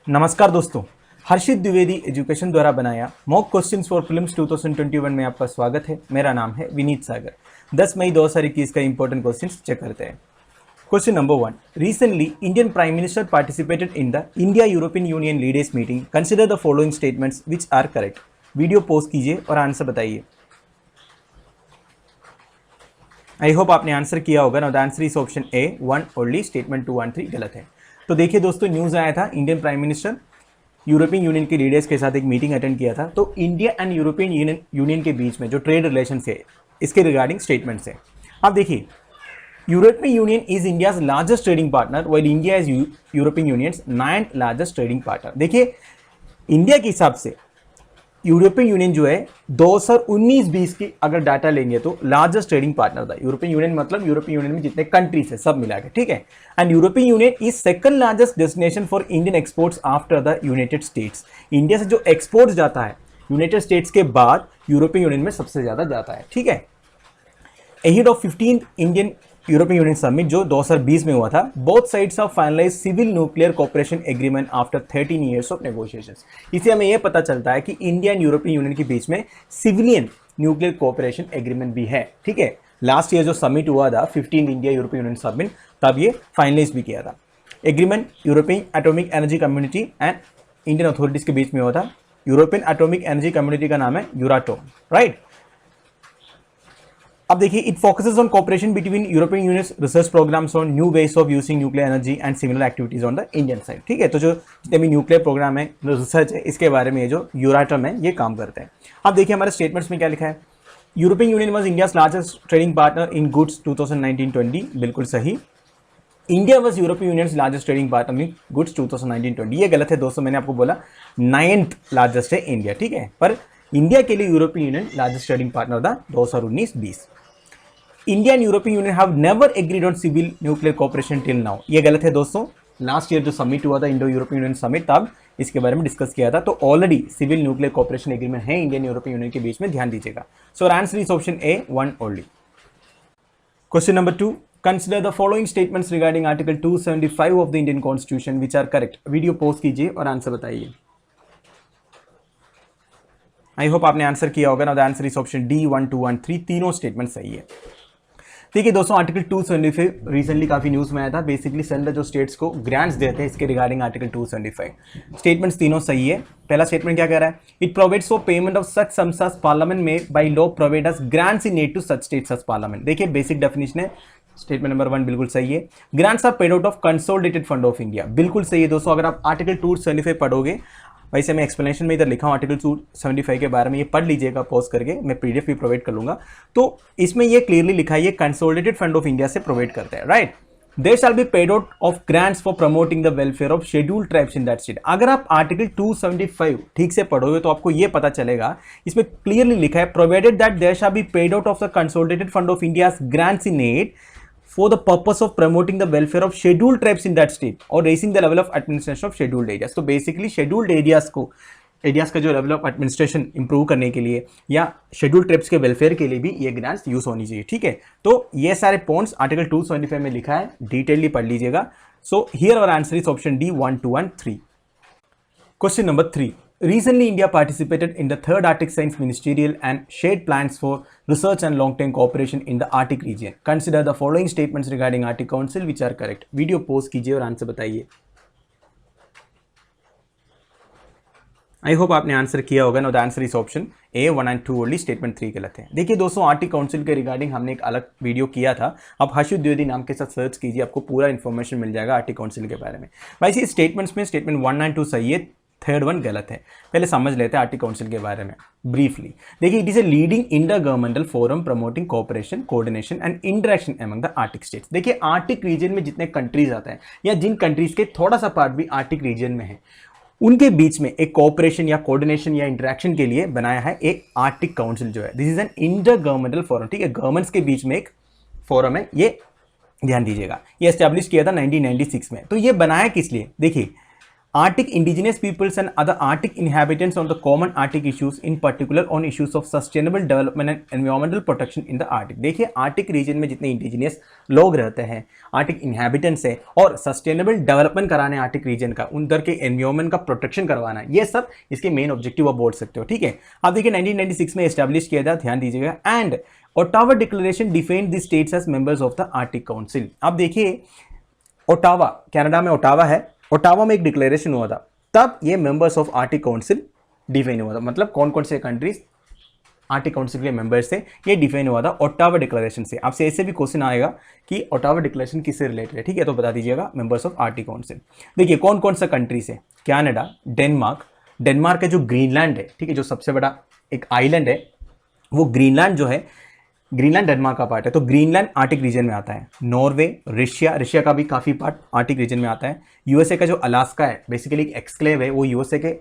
नमस्कार दोस्तों, हर्षित द्विवेदी एजुकेशन द्वारा बनाया मॉक क्वेश्चंस फॉर प्रीलिम्स 2021 में आपका स्वागत है। मेरा नाम है विनीत सागर। 10 मई 2021 का इंपॉर्टेंट क्वेश्चंस चेक करते हैं। Question number 1, recently Indian prime minister participated in the India European Union leaders meeting. Consider the following statements which are correct. Video pause कीजिए और आंसर बताइए। आई होप आपने आंसर किया होगा। ना the answer is option A 1 only, statement 2 1 3 गलत है। तो देखिए दोस्तों, न्यूज़ आया था Indian prime minister European Union के लीडर्स के साथ एक मीटिंग अटेंड किया था। तो इंडिया एंड यूरोपियन यूनियन के बीच में जो ट्रेड रिलेशन है इसके रिगार्डिंग स्टेटमेंट्स है। आप देखिए, European union is India's largest trading partner while India is European unions 9th largest trading partner. देखिए, इंडिया के हिसाब से यूरोपियन यूनियन जो है 2019-20 की अगर डाटा लेंगे तो लार्जेस्ट ट्रेडिंग पार्टनर था। यूरोपियन यूनियन मतलब यूरोपियन यूनियन में जितने कंट्रीज है सब मिला के, ठीक है। And European union is second largest destination for Indian exports after the United states. India से जो एक्सपोर्ट्स जाता है यूनाइटेड स्टेट्स के बाद यूरोपियन यूनियन में सबसे ज्यादा जाता है, ठीक है। Ahead of 15th Indian European Union summit जो 2020 में हुआ था, both sides of finalize civil nuclear cooperation agreement after 13 years of negotiations. इससे हमें यह पता चलता है कि इंडिया एंड यूरोपियन यूनियन के बीच में सिविलियन न्यूक्लियर कोऑपरेशन एग्रीमेंट भी है, ठीक है। लास्ट ईयर जो समिट हुआ था 15 इंडिया यूरोपियन यूनियन समिट, तब ये फाइनलाइज भी किया था। Agreement European atomic energy community and Indian authorities के बीच में हुआ था। यूरोपियन एटॉमिक एनर्जी कम्युनिटी का नाम है यूराटोम, राइट। अब देखिए, it focuses on cooperation between European Union research programs on new ways of using nuclear energy and similar activities on the Indian side, ठीक है। तो जो जितने भी न्यूक्लियर प्रोग्राम है, रिसर्च है, इसके बारे में ये जो यूराटम है ये काम करते हैं। अब देखिए हमारे स्टेटमेंट्स में क्या लिखा है। European union was India's largest trading partner in goods 2019-20, बिल्कुल सही। India was European Union largest trading partner in goods 2019-20, ये गलत है दोस्तों। मैंने आपको बोला 9th लार्जेस्ट है इंडिया, ठीक है, पर इंडिया के लिए European Union largest trading partner था 2019-20। India and European Union have never agreed on civil nuclear cooperation till now, ये गलत है दोस्तों। लास्ट ईयर जो समिट हुआ था इंडो यूरोपियन यूनियन समिट, तब इसके बारे में डिस्कस किया था। तो already civil nuclear cooperation agreement है इंडियन यूरोपियन यूनियन के बीच में, ध्यान दीजिएगा। So answer is option A 1 only. Question number 2, consider the following statements regarding article 275 of the Indian constitution which are correct. Video pause कीजिए और answer बताइए। I hope आपने आंसर किया होगा। ना the answer is option D 1 2 1 3, तीनों statement सही है। देखिए दोस्तों, आर्टिकल 275 रिसेंटली काफी न्यूज में आया था। बेसिकली सेंटर जो स्टेट्स को ग्रांट्स देते हैं, इसके रिगार्डिंग आर्टिकल 275 स्टेटमेंट्स तीनों सही है। पहला स्टेटमेंट क्या कह रहा है, it provides for payment of such sums as parliament में by law provide as grants in aid to such states as parliament. देखिए बेसिक डेफिनेशन है, स्टेटमेंट नंबर 1 बिल्कुल सही है। Grants are paid out of consolidated fund of India, बिल्कुल सही है दोस्तों। अगर आप आर्टिकल 275 पढ़ोगे, वैसे मैं एक्सप्लेनेशन में इधर लिखा हूँ आर्टिकल 275 के बारे में, ये पढ़ लीजिएगा पॉज करके, मैं पीडीएफ भी प्रोवाइड कर लूंगा। तो इसमें ये क्लियरली लिखा है, ये कंसोलिडेटेड फंड ऑफ इंडिया से प्रोवाइड करते हैं, right. There shall be paid out of grants for promoting the welfare of scheduled tribes in that state. अगर आप आर्टिकल 275 ठीक से पढ़ोगे तो आपको ये पता चलेगा, इसमें क्लियरली लिखा है, provided that there shall be paid out of the consolidated fund of India's grants in aid for the purpose of promoting the welfare of scheduled tribes in that state or raising the level of administration of scheduled areas। तो basically scheduled areas का जो level of administration improve करने के लिए या scheduled tribes के welfare के लिए भी ये ग्रांट्स यूज होनी चाहिए, ठीक है। तो ये सारे पॉइंट्स आर्टिकल 275 में लिखा है, डिटेलली पढ़ लीजिएगा। So here our answer is option D 1 2 1 3। Question number 3, recently India participated in the third Arctic Science Ministerial and shared plans for research and long-term cooperation in the Arctic region. Consider the following statements regarding Arctic Council which are correct. Video post कीजिए और answer बताइए। I hope आपने answer किया होगा। Know the answer is option A 1 and 2 only, statement 3 गलत है। देखिए दोस्तों, आर्टिक काउंसिल के रिगार्डिंग हमने एक अलग वीडियो किया था, आप हर्षित द्विवेदी नाम के साथ सर्च कीजिए, आपको पूरा इन्फॉर्मेशन मिल जाएगा आर्टिक काउंसिल के बारे में। वैसे स्टेटमेंट्स में स्टेटमेंट 1 and 2 सही है, थर्ड 1 गलत है। पहले समझ लेते हैं आर्टिक काउंसिल के बारे में ब्रीफली। देखिए, it is a leading inter governmental forum promoting cooperation, coordination and interaction among the Arctic states. देखिए, आर्टिक रीजन में जितने कंट्रीज आते हैं या जिन कंट्रीज के थोड़ा सा पार्ट भी आर्टिक रीजन में है, उनके बीच में एक कोऑपरेशन या कोऑर्डिनेशन या इंटरेक्शन के लिए बनाया है एक आर्टिक काउंसिल जो है। This is an inter governmental forum, ठीक है, गवर्नमेंट्स के बीच में एक फोरम है, ये ध्यान दीजिएगा। ये एस्टैब्लिश किया था 1996 में। तो ये बनाया किस लिए, देखिए Arctic indigenous peoples and other Arctic inhabitants on the common Arctic issues, in particular on issues of sustainable development and environmental protection in the Arctic. देखिए आर्टिक रीजन में जितने इंडिजिनियस लोग रहते हैं, आर्टिक इनहैबिटेंट्स है, और सस्टेनेबल डेवलपमेंट कराने Arctic reason का, उधर के एनवायरमेंट का प्रोटेक्शन करवाना, ये सब इसके मेन ऑब्जेक्टिव आप बोल सकते हो। ठीक है, आप देखिए 1996 में एस्टैब्लिश किया था, ध्यान दीजिएगा। And Ottawa declaration defined the states as members of the Arctic council. आप देखिए ओटावा, कनाडा में ओटावा है, ओटावा में एक डिक्लेरेशन हुआ था, तब ये members of Arctic council define हुआ था। मतलब कौन कौन से कंट्रीज आर्टिक काउंसिल के मेंबर्स थे, ये डिफाइन हुआ था ओटावा डिक्लेरेशन से। आपसे ऐसे भी क्वेश्चन आएगा कि ओटावा डिक्लेरेशन किससे रिलेटेड है, ठीक है, तो बता दीजिएगा मेंबर्स ऑफ आर्टिक काउंसिल। देखिए कौन कौन सा कंट्रीज है, कनाडा, डेनमार्क, डेनमार्क का जो ग्रीनलैंड है, ठीक है, जो सबसे बड़ा एक आइलैंड है, वो ग्रीनलैंड जो है, ग्रीनलैंड डेनमार्क का पार्ट है, तो ग्रीनलैंड आर्टिक रीजन में आता है। नॉर्वे, रशिया, रशिया का भी काफ़ी पार्ट आर्टिक रीजन में आता है। यूएसए का जो अलास्का है, बेसिकली एक एक्सक्लेव है, वो यूएसए के,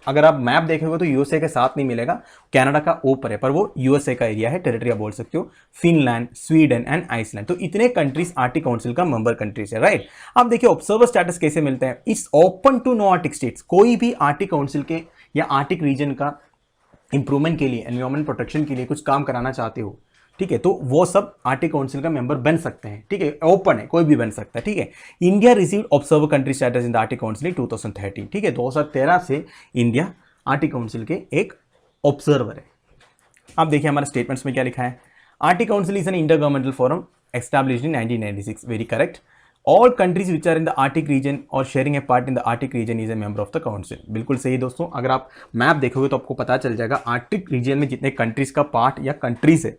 अगर आप मैप देखेंगे तो यूएसए के साथ नहीं मिलेगा, कनाडा का ऊपर है, पर वो यूएसए का एरिया है, टेरिटरी आप बोल सकते हो। फिनलैंड, स्वीडन एंड आइसलैंड, तो इतने कंट्रीज आर्टिक काउंसिल का मेंबर कंट्रीज है, राइट। अब देखिए ऑब्जर्वर स्टेटस कैसे मिलते हैं, it's open to no Arctic states. कोई भी आर्टिक काउंसिल के या आर्टिक रीजन का इंप्रूवमेंट के लिए, एनवायरमेंट प्रोटेक्शन के लिए कुछ काम कराना चाहते हो, ठीक है, तो वो सब आर्टिक काउंसिल का मेंबर बन सकते हैं। ठीक है, ओपन है, कोई भी बन सकता है। ठीक है, India received observer country status in the Arctic council in 2013। ठीक है, 2013 से इंडिया आर्टिक काउंसिल के एक ऑब्जर्वर है। अब देखिए हमारे स्टेटमेंट्स में क्या लिखा है, arctic council is an intergovernmental forum established in 1996। Very correct. All countries which are in the arctic region और sharing a part in the arctic region is a member of the council. बिल्कुल सही दोस्तों, अगर आप map देखोगे तो आपको पता चल जाएगा आर्टिक रीजन में जितने कंट्रीज का पार्ट या कंट्रीज है,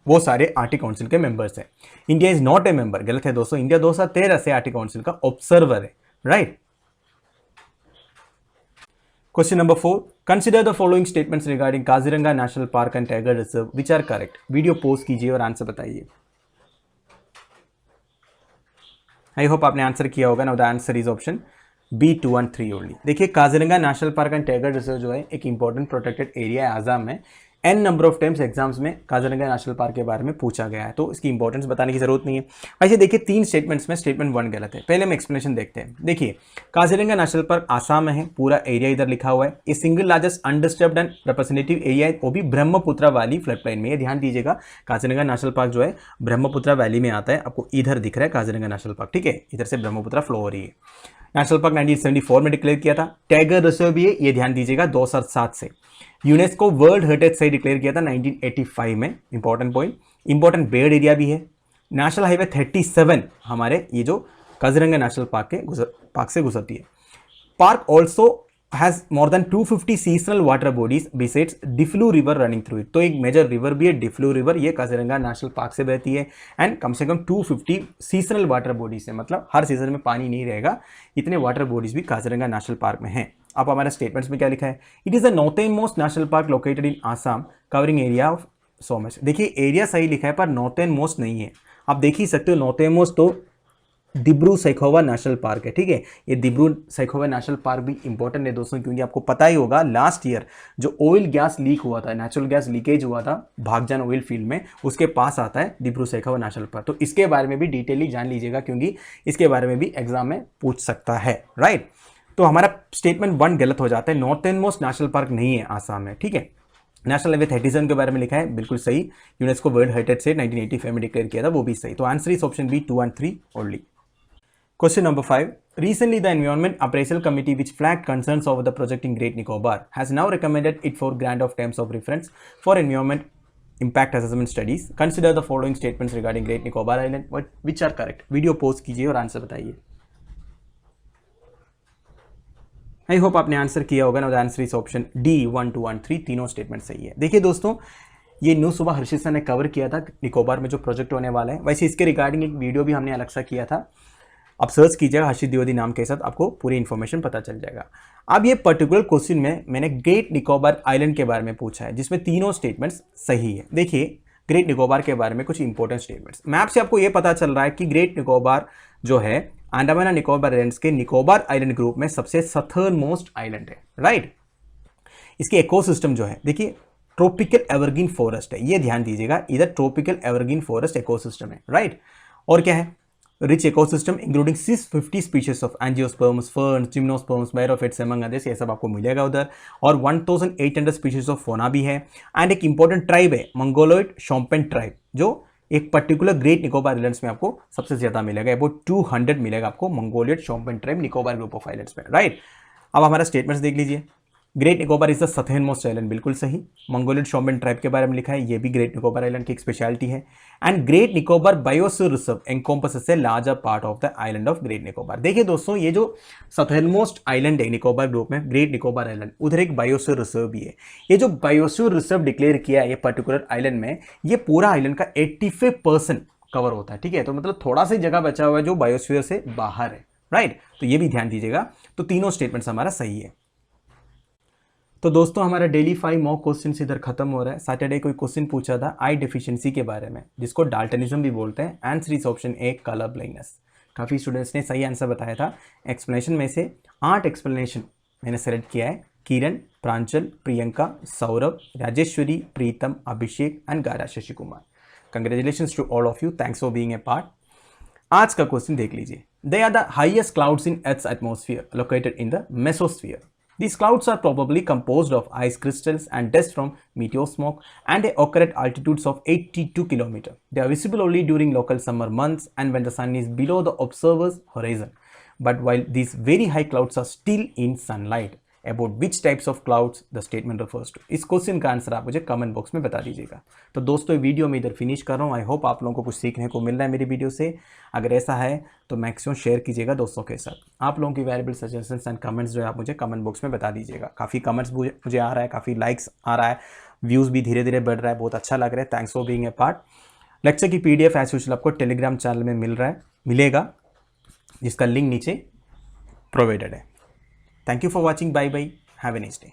वो सारे आर्टिक काउंसिल के मेंबर्स हैं। India is not a member, गलत है दोस्तों, इंडिया 2013 से आर्टिक काउंसिल का ऑब्जर्वर है, right. Question number 4, consider the following statements regarding Kaziranga national park and tiger reserve which are correct. Video post कीजिए और आंसर बताइए। आई होप आपने आंसर किया होगा। Now the answer is option B 2 and 3 only. देखिए Kaziranga national park and tiger reserve जो है एक इंपॉर्टेंट प्रोटेक्टेड एरिया है आसाम में। An number of times exams में काजीरंगा नेशनल पार्क के बारे में पूछा गया है, तो इसकी इंपॉर्टेंस बताने की जरूरत नहीं है। वैसे देखिए 3 स्टेटमेंट्स में स्टेटमेंट 1 गलत है। पहले हम एक्सप्लेनेशन देखते हैं। देखिए काजीरंगा नेशनल पार्क आसाम में है, पूरा एरिया इधर लिखा हुआ है। ये single largest undisturbed and representative area है, वो भी ब्रह्मपुत्रा वैली फ्लड प्लेन में। ध्यान दीजिएगा काजीरंगा नेशनल पार्क जो है ब्रह्मपुत्रा वैली में आता है। आपको इधर दिख रहा है काजीरंगा नेशनल पार्क, ठीक है, इधर से ब्रह्मपुत्रा फ्लो हो रही है। नेशनल पार्क 1974 में डिक्लेयर किया था। टाइगर रिजर्व भी है, ये ध्यान दीजिएगा 2007 से। UNESCO world heritage site declare किया था 1985 में। Important point, important bed area भी है। नेशनल हाईवे 37 हमारे ये जो काजीरंगा नेशनल पार्क से गुजरती है। Park also has more than 250 seasonal water bodies besides Diphlu river running through it. तो एक मेजर रिवर भी है डिफ्लू रिवर, ये काजीरंगा नेशनल पार्क से बहती है। एंड कम से कम 250 सीजनल वाटर बॉडीज है, मतलब हर सीजन में पानी नहीं रहेगा, इतने वाटर बॉडीज भी काजीरंगा नेशनल पार्क में हैं। अब हमारे स्टेटमेंट्स में क्या लिखा है, it is the northern most national park located in Assam covering area of so much. देखिए एरिया सही लिखा है पर नॉर्थर्न मोस्ट नहीं है। आप देख ही सकते हो नॉर्थर्न मोस्ट तो दिब्रू सैखोवा नेशनल पार्क है, ठीक है। ये दिब्रू सैखोवा नेशनल पार्क भी इंपॉर्टेंट है दोस्तों, क्योंकि आपको पता ही होगा लास्ट ईयर जो ऑयल गैस लीक हुआ था, नेचुरल गैस लीकेज हुआ था भागजान ऑयल फील्ड में, उसके पास आता है दिब्रू सैखोवा नेशनल पार्क। तो इसके बारे में भी डिटेली जान लीजिएगा, क्योंकि इसके बारे में भी एग्जाम में पूछ सकता है, राइट। तो हमारा स्टेटमेंट 1 गलत हो जाता है, नॉर्थर्न मोस्ट नेशनल पार्क नहीं है आसाम में, ठीक है। नेशनल हाईवे 37 के बारे में लिखा है, बिल्कुल सही। यूनेस्को वर्ल्ड हेरिटेज से 1985 में डिक्लेयर किया था, वो भी सही। तो answer is option B 2 and 3 only. Question number 5. Recently, the Environment Appraisal Committee, which flagged concerns over the project in Great Nicobar, has now recommended it for grant of terms of reference for environment impact assessment studies. Consider the following statements regarding Great Nicobar Island, which are correct. Video post कीजिए और answer बताइए। I hope आपने answer किया होगा ना। Answer is option D 1, 2 and 3, तीनों statement सही है। देखिए दोस्तों, ये न्यूज़ सुबह हर्षित सर ने कवर किया था निकोबार में जो प्रोजेक्ट होने वाला है। वैसे इसके रिगार्डिंग एक वीडियो भी हमने अलग सा किया था, आप सर्च कीजिएगा हर्षित द्विवेदी नाम के साथ, आपको पूरी इन्फॉर्मेशन पता चल जाएगा। अब ये पर्टिकुलर क्वेश्चन में मैंने ग्रेट निकोबार आइलैंड के बारे में पूछा है, जिसमें तीनों स्टेटमेंट्स सही है। देखिए ग्रेट निकोबार के बारे में कुछ इंपॉर्टेंट स्टेटमेंट्स। मैप से आपको ये पता चल रहा है कि ग्रेट निकोबार जो है अंडमान एंड निकोबार आइलैंड्स के निकोबार आइलैंड ग्रुप में सबसे सदर्न मोस्ट आइलैंड है, राइट। इसके इकोसिस्टम जो है, देखिए ट्रॉपिकल एवरग्रीन फॉरेस्ट है, ये ध्यान दीजिएगा, इधर ट्रॉपिकल एवरग्रीन फॉरेस्ट इकोसिस्टम है, राइट। और क्या है, rich ecosystem including 650 species of angiosperms, ferns, gymnosperms, bryophytes among others, ये सब आपको मिलेगा उधर। और 1800 स्पीशीज ऑफ फौना भी है। एंड एक इंपॉर्टेंट ट्राइब है मंगोलॉइड शोम्पेन ट्राइब, जो एक पर्टिकुलर ग्रेट निकोबार आइलैंड्स में आपको सबसे ज्यादा मिलेगा, अबाउट 200 मिलेगा आपको mongoloid Shompen tribe Nicobar group of islands में, राइट। अब हमारा स्टेटमेंट्स देख लीजिए। Great Nicobar is the southernmost island, बिल्कुल सही। मंगोलियड शोम्पेन ट्राइब के बारे में लिखा है, ये भी ग्रेट निकोबार आइलैंड की एक स्पेशलिटी है। And great Nicobar biosphere reserve encompasses a larger part of the island of great Nicobar. देखिए दोस्तों, ये जो सदर्न मोस्ट आइलैंड है निकोबार ग्रुप में, ग्रेट निकोबार आइलैंड, उधर एक बायोस्फीयर रिजर्व भी है। ये जो बायोस्फीयर रिजर्व डिक्लेयर किया है ये पर्टिकुलर आइलैंड में, ये पूरा आइलैंड का 85% कवर होता है, ठीक है। तो मतलब थोड़ा सा जगह बचा हुआ है जो बायोस्फीयर से बाहर है, राइट। तो ये भी ध्यान दीजिएगा। तो तीनों स्टेटमेंट्स हमारा सही है। तो दोस्तों हमारा डेली 5 मॉक क्वेश्चन इधर खत्म हो रहा है। सैटरडे कोई क्वेश्चन पूछा था आई डेफिशिएंसी के बारे में, जिसको डाल्टनिज्म भी बोलते हैं। Answer is option A, colour blindness. काफ़ी स्टूडेंट्स ने सही आंसर बताया था। एक्सप्लेनेशन में से 8 एक्सप्लेनेशन मैंने सेलेक्ट किया है। Kiran, Pranchal, Priyanka, Saurabh, Rajeshwari, Pritam, Abhishek and Gara Shashi Kumar. Congratulations to all of you, thanks for being a part. आज का क्वेश्चन देख लीजिए। They are the highest clouds in earth's atmosphere located in the mesosphere. These clouds are probably composed of ice crystals and dust from meteor smoke, and they occur at altitudes of 82 km. They are visible only during local summer months and when the sun is below the observer's horizon. But while these very high clouds are still in sunlight, about which types of clouds the statement refers to? इस question का answer आप मुझे comment box में बता दीजिएगा। तो दोस्तों ये वीडियो मैं इधर फिनिश कर रहा हूँ। आई होप आप लोगों को कुछ सीखने को मिल रहा है मेरी वीडियो से। अगर ऐसा है तो मैक्सिमम शेयर कीजिएगा दोस्तों के साथ। आप लोगों की वैल्यूएबल सजेशंस एंड कमेंट्स जो है आप मुझे कमेंट बॉक्स में बता दीजिएगा। काफ़ी कमेंट्स मुझे आ रहा है, काफ़ी लाइक्स आ रहा है, व्यूज़ भी धीरे धीरे बढ़ रहा है, बहुत अच्छा लग रहा है। Thanks for being a part. Lecture की PDF एज यूजुअल आपको टेलीग्राम चैनल में मिलेगा, जिसका लिंक नीचे प्रोवाइडेड है। Thank you for watching, bye bye, have a nice day.